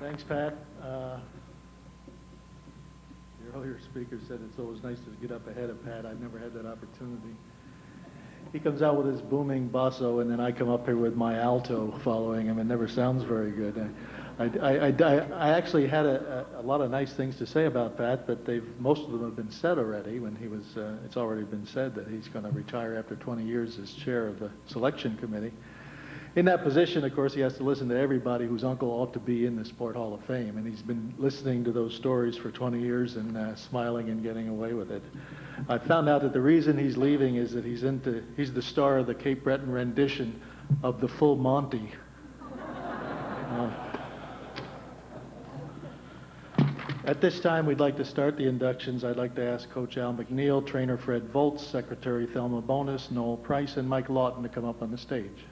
Thanks, Pat. The earlier speaker said it's always nice to get up ahead of Pat. I've never had that opportunity. He comes out with his booming basso, and then I come up here with my alto following him. It never sounds very good. I actually had a lot of nice things to say about Pat, but most of them have been said already. It's already been said that he's going to retire after 20 years as chair of the selection committee. In that position, of course, he has to listen to everybody whose uncle ought to be in the Sport Hall of Fame, and he's been listening to those stories for 20 years and smiling and getting away with it. I found out that the reason he's leaving is that he's the star of the Cape Breton rendition of the Full Monty. At this time, we'd like to start the inductions. I'd like to ask Coach Al McNeil, trainer Fred Volz, Secretary Thelma Bonus, Noel Price, and Mike Lawton to come up on the stage.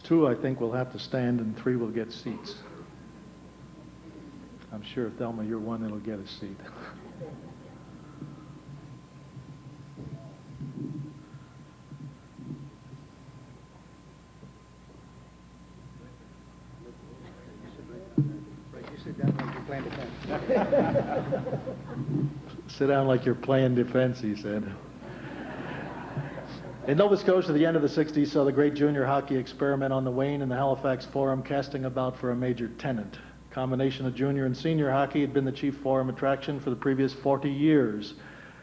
2, I think, will have to stand, and 3 will get seats. I'm sure, Thelma, you're one that'll get a seat. Sit down like you're playing defense, he said. In Nova Scotia, the end of the 60s saw the great junior hockey experiment on the wane, and the Halifax Forum casting about for a major tenant. Combination of junior and senior hockey had been the chief Forum attraction for the previous 40 years,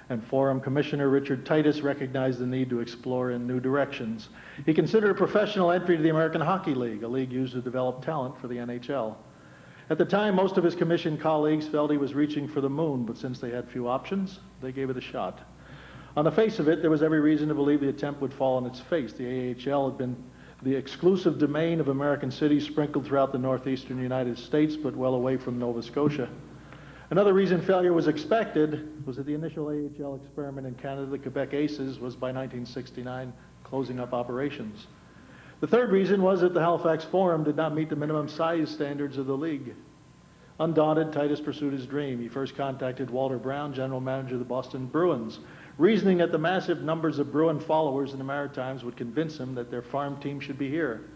and Forum Commissioner Richard Titus recognized the need to explore in new directions. He considered a professional entry to the American Hockey League, a league used to develop talent for the NHL. At the time, most of his commission colleagues felt he was reaching for the moon, but since they had few options, they gave it a shot. On the face of it, there was every reason to believe the attempt would fall on its face. The AHL had been the exclusive domain of American cities sprinkled throughout the northeastern United States, but well away from Nova Scotia. Another reason failure was expected was that the initial AHL experiment in Canada, the Quebec Aces, was by 1969 closing up operations. The third reason was that the Halifax Forum did not meet the minimum size standards of the league. Undaunted, Titus pursued his dream. He first contacted Walter Brown, general manager of the Boston Bruins, reasoning that the massive numbers of Bruin followers in the Maritimes would convince him that their farm team should be here.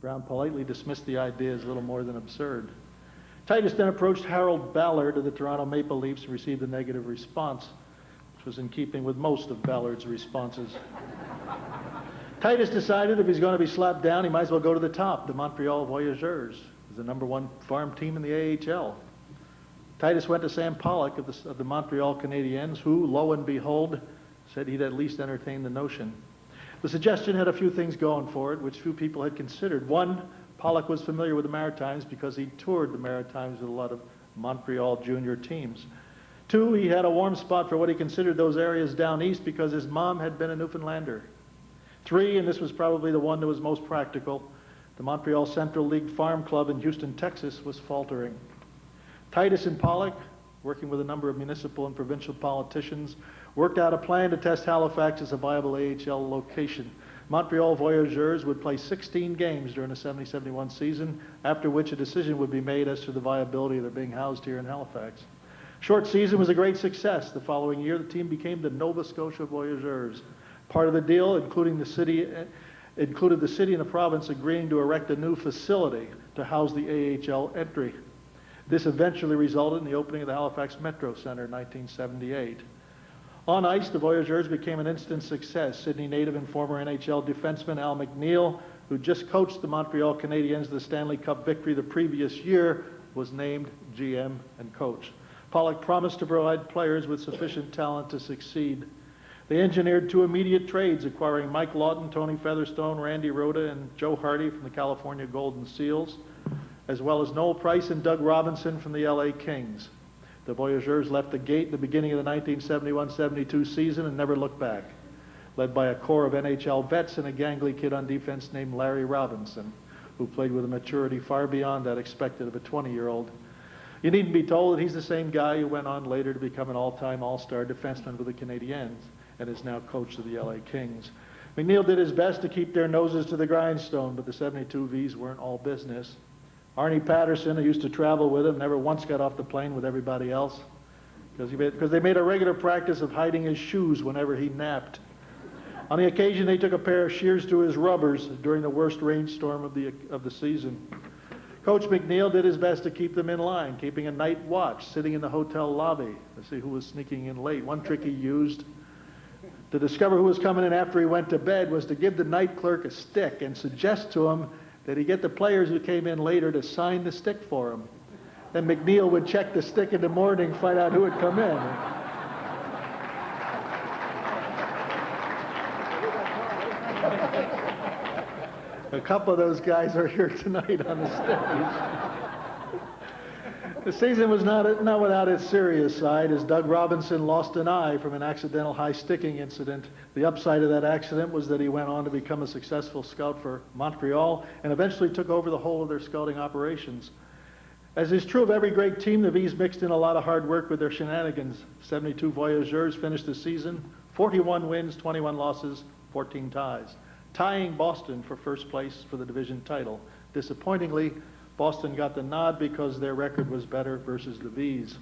Brown politely dismissed the idea as little more than absurd. Titus then approached Harold Ballard of the Toronto Maple Leafs and received a negative response, which was in keeping with most of Ballard's responses. Titus decided if he's going to be slapped down, he might as well go to the top. The Montreal Voyageurs is the #1 farm team in the AHL. Titus went to Sam Pollock of the Montreal Canadiens, who, lo and behold, said he'd at least entertain the notion. The suggestion had a few things going for it, which few people had considered. One, Pollock was familiar with the Maritimes because he toured the Maritimes with a lot of Montreal junior teams. 2, he had a warm spot for what he considered those areas down east because his mom had been a Newfoundlander. 3, and this was probably the one that was most practical, the Montreal Central League Farm Club in Houston, Texas was faltering. Titus and Pollock, working with a number of municipal and provincial politicians, worked out a plan to test Halifax as a viable AHL location. Montreal Voyageurs would play 16 games during the 70-71 season, after which a decision would be made as to the viability of their being housed here in Halifax. Short season was a great success. The following year, the team became the Nova Scotia Voyageurs. Part of the deal included the city and the province agreeing to erect a new facility to house the AHL entry. This eventually resulted in the opening of the Halifax Metro Center in 1978. On ice, the Voyageurs became an instant success. Sydney native and former NHL defenseman Al McNeil, who just coached the Montreal Canadiens to the Stanley Cup victory the previous year, was named GM and coach. Pollock promised to provide players with sufficient talent to succeed. They engineered 2 immediate trades, acquiring Mike Lawton, Tony Featherstone, Randy Rhoda, and Joe Hardy from the California Golden Seals, as well as Noel Price and Doug Robinson from the LA Kings. The Voyageurs left the gate in the beginning of the 1971-72 season and never looked back, led by a core of NHL vets and a gangly kid on defense named Larry Robinson, who played with a maturity far beyond that expected of a 20-year-old. You needn't be told that he's the same guy who went on later to become an all-time all-star defenseman with the Canadiens and is now coach of the LA Kings. McNeil did his best to keep their noses to the grindstone, but the 72 Vs weren't all business. Arnie Patterson, who used to travel with him, never once got off the plane with everybody else because they made a regular practice of hiding his shoes whenever he napped. On the occasion, they took a pair of shears to his rubbers during the worst rainstorm of the season. Coach McNeil did his best to keep them in line, keeping a night watch, sitting in the hotel lobby to see who was sneaking in late. One trick he used to discover who was coming in after he went to bed was to give the night clerk a stick and suggest to him that he get the players who came in later to sign the stick for him. Then McNeil would check the stick in the morning, find out who had come in. A couple of those guys are here tonight on the stage. The season was not without its serious side, as Doug Robinson lost an eye from an accidental high sticking incident. The upside of that accident was that he went on to become a successful scout for Montreal and eventually took over the whole of their scouting operations. As is true of every great team, the V's mixed in a lot of hard work with their shenanigans. 72 Voyageurs finished the season, 41 wins, 21 losses, 14 ties, tying Boston for first place for the division title. Disappointingly, Boston got the nod because their record was better versus the V's.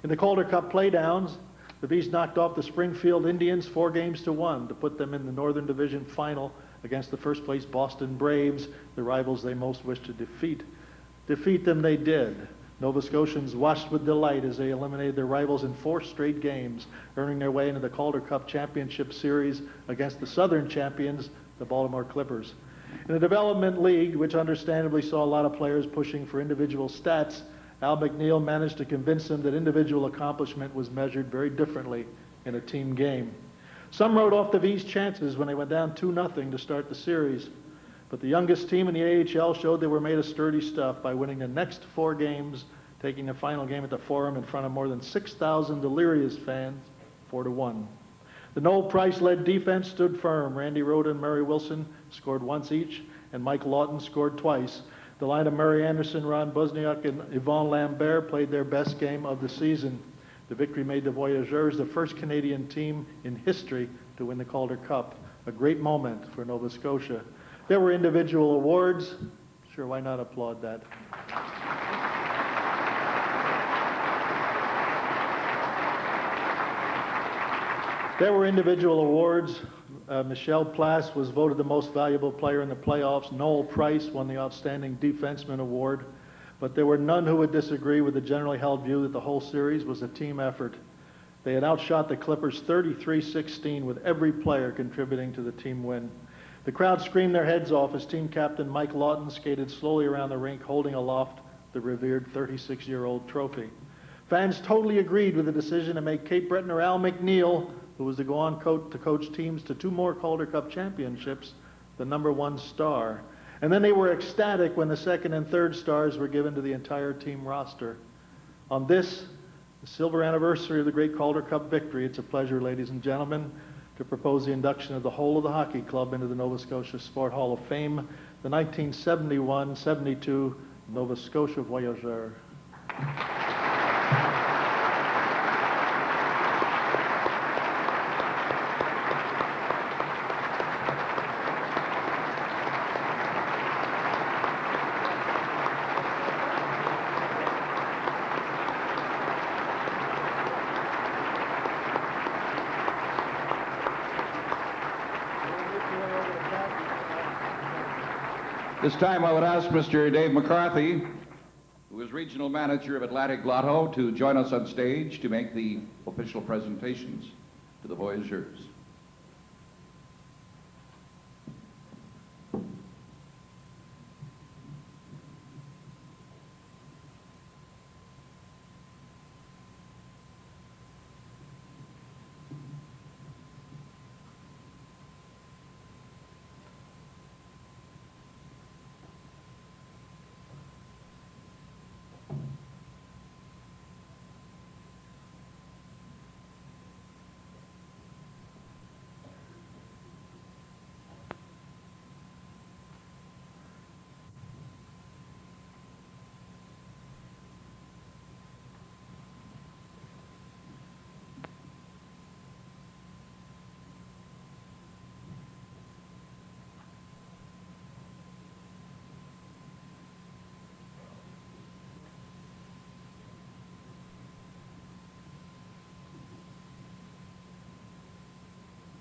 In the Calder Cup playdowns, the V's knocked off the Springfield Indians 4-1 to put them in the Northern Division final against the first place Boston Braves, the rivals they most wished to defeat. Defeat them they did. Nova Scotians watched with delight as they eliminated their rivals in 4 straight games, earning their way into the Calder Cup Championship Series against the Southern champions, the Baltimore Clippers. In the Development League, which understandably saw a lot of players pushing for individual stats, Al McNeil managed to convince them that individual accomplishment was measured very differently in a team game. Some wrote off the V's chances when they went down 2-0 to start the series, but the youngest team in the AHL showed they were made of sturdy stuff by winning the next 4 games, taking the final game at the Forum in front of more than 6,000 delirious fans, 4-1. The Noel Price-led defense stood firm. Randy Rhoda and Murray Wilson scored once each, and Mike Lawton scored twice. The line of Murray Anderson, Ron Busniak, and Yvon Lambert played their best game of the season. The victory made the Voyageurs the first Canadian team in history to win the Calder Cup, a great moment for Nova Scotia. There were individual awards. Sure, why not applaud that? There were individual awards. Michel Plas was voted the most valuable player in the playoffs. Noel Price won the Outstanding Defenseman Award. But there were none who would disagree with the generally held view that the whole series was a team effort. They had outshot the Clippers 33-16 with every player contributing to the team win. The crowd screamed their heads off as team captain Mike Lawton skated slowly around the rink holding aloft the revered 36-year-old trophy. Fans totally agreed with the decision to make Cape Brettoner Al McNeil, who was to go on to coach teams to 2 more Calder Cup championships, the #1 star. And then they were ecstatic when the 2nd and 3rd stars were given to the entire team roster. On this, the silver anniversary of the great Calder Cup victory, it's a pleasure, ladies and gentlemen, to propose the induction of the whole of the hockey club into the Nova Scotia Sport Hall of Fame, the 1971-72 Nova Scotia Voyageurs. This time I would ask Mr. Dave McCarthy, who is regional manager of Atlantic Lotto, to join us on stage to make the official presentations to the Voyageurs.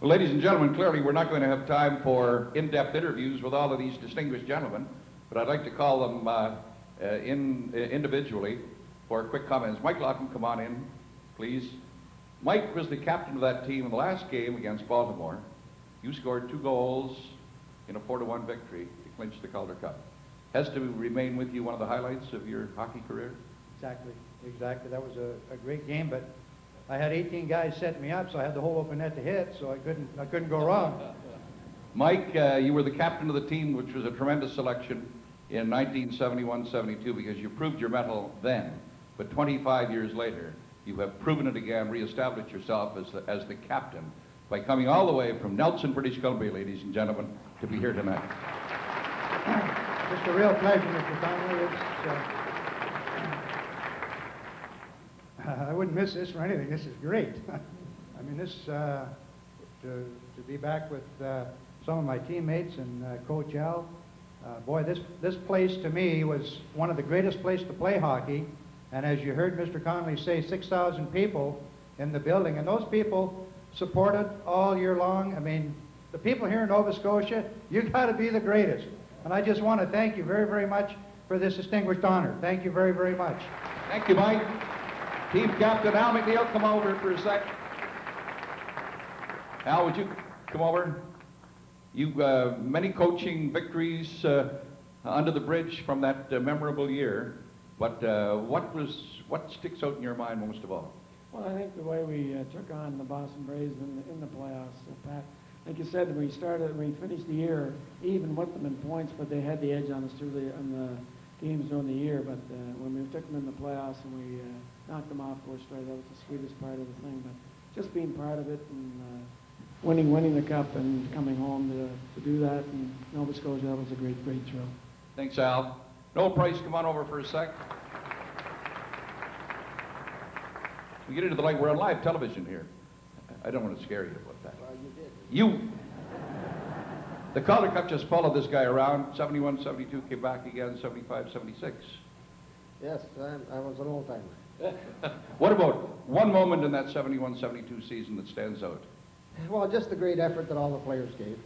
Well, ladies and gentlemen, clearly we're not going to have time for in-depth interviews with all of these distinguished gentlemen, but I'd like to call them individually for quick comments. Mike Lawton, come on in, please. Mike was the captain of that team in the last game against Baltimore. You scored 2 goals in a 4-1 victory to clinch the Calder Cup. Has to remain with you one of the highlights of your hockey career? Exactly. That was a great game, but I had 18 guys setting me up, so I had the whole open net to hit, so I couldn't go wrong. Mike, you were the captain of the team, which was a tremendous selection in 1971-72 because you proved your mettle then, but 25 years later, you have proven it again, reestablished yourself as the captain by coming all the way from Nelson, British Columbia, ladies and gentlemen, to be here tonight. Just a real pleasure, Mr. Connolly. I wouldn't miss this for anything. This is great. I mean, to be back with some of my teammates and Coach Al. Boy, this place to me was one of the greatest places to play hockey. And as you heard Mr. Connolly say, 6,000 people in the building, and those people supported all year long. I mean, the people here in Nova Scotia, you got to be the greatest. And I just want to thank you very, very much for this distinguished honor. Thank you very, very much. Thank you, Mike. Team Captain Al McNeil, come over for a sec. Al, would you come over? You many coaching victories under the bridge from that memorable year. But what sticks out in your mind most of all? Well, I think the way we took on the Boston Braves in the playoffs, Pat. Like you said, we finished the year even with them in points, but they had the edge on us through on the games during the year. But when we took them in the playoffs and we knocked them off four straight, that was the sweetest part of the thing. But just being part of it and winning the cup and coming home to do that in Nova Scotia, that was a great thrill. Thanks, Al. Noel Price, come on over for a sec. We get into the light. We're on live television here. I don't want to scare you about that. Well, you did. The Calder Cup just followed this guy around. 71, 72, came back again, 75, 76. Yes, I was an old timer. What about one moment in that 71, 72 season that stands out? Well, just the great effort that all the players gave.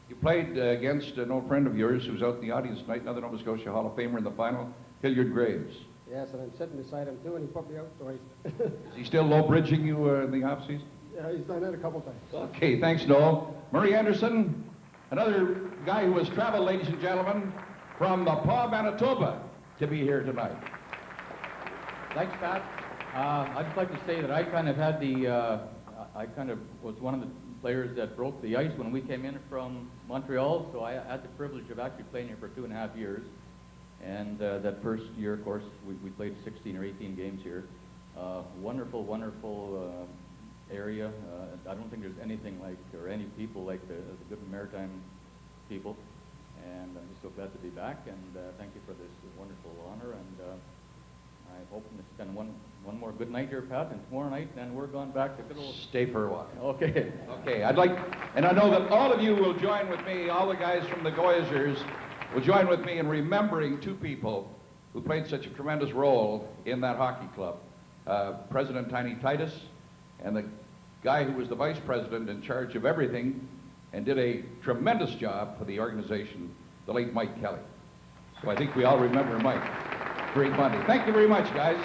You played against an old friend of yours who's out in the audience tonight, another Nova Scotia Hall of Famer in the final, Hilliard Graves. Yes, and I'm sitting beside him too, and he put me out twice. Is he still low bridging you in the off season? Yeah, he's done that a couple times. Okay, thanks, Noel. Murray Anderson, another guy who has traveled, ladies and gentlemen, from the Paw, Manitoba, to be here tonight. Thanks, Pat. I'd just like to say that I kind of had I kind of was one of the players that broke the ice when we came in from Montreal, so I had the privilege of actually playing here for 2.5 years. And that first year, of course, we played 16 or 18 games here. Wonderful, wonderful area. I don't think there's anything like, or any people like the good maritime people. And I'm just so glad to be back, and thank you for this wonderful honor. And I hope it's been one more good night here, Pat, and tomorrow night, then we're going back to good old... Stay for a while. Okay. Okay, I'd like, and I know that all of you will join with me, all the guys from the Voyageurs will join with me in remembering two people who played such a tremendous role in that hockey club. President Tiny Titus and the guy who was the vice president in charge of everything and did a tremendous job for the organization, the late Mike Kelly. So I think we all remember Mike. Great Monday. Thank you very much, guys.